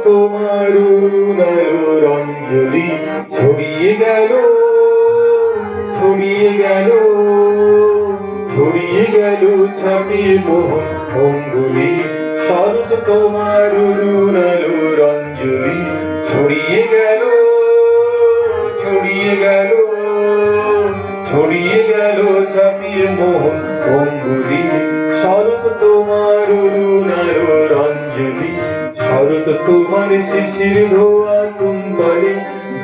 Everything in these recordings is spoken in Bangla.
তোমার অরুণালোর অঞ্জলি ছড়িয়ে গেল, ছড়িয়ে গেল, ছড়িয়ে গেল ছাপিয়ে মোহন অঙ্গুলি। শরৎ তোমার অরুণালোর অঞ্জলি ছড়িয়ে গেল, ছড়িয়ে গেল, ছড়িয়ে গেল ছাপিয়ে মোহন অঙ্গুলি। শরৎ তোমার অরুণালোর অঞ্জলি, শরৎ তোমার শিশির ধোয়া কুন্তলে,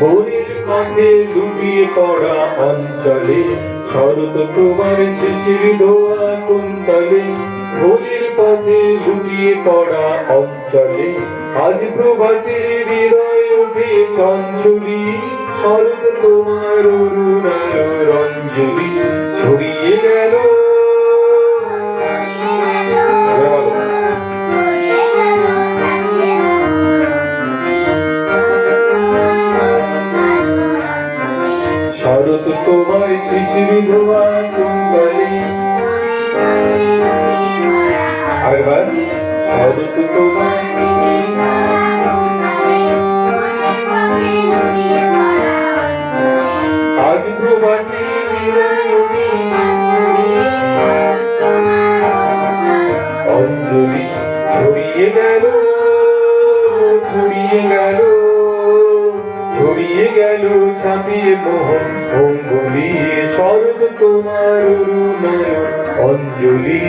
বনের পথে লুটিয়ে পড়া অঞ্চলে। শরৎ তোমার শিশির ধোয়া কুন্তলে, বনের পথে লুটিয়ে পড়া অঞ্চলে। আজ প্রভাতে হৃদয় উঠে চঞ্চলি, শরৎ তোমার অরুণালোর অঞ্জলি ছড়িয়ে গেল। শরৎ তোমার শিশির ধোয়া কুন্তলে, আরেকবার। শরৎ তোমার আজ প্রভাতে অঞ্জলি ছড়িয়ে গেল, ছড়িয়ে গেল, ছড়িয়ে গেল ছাপিয়ে মোহন অঙ্গুলি। শরৎ তোমার অরুণালোর অঞ্জলি।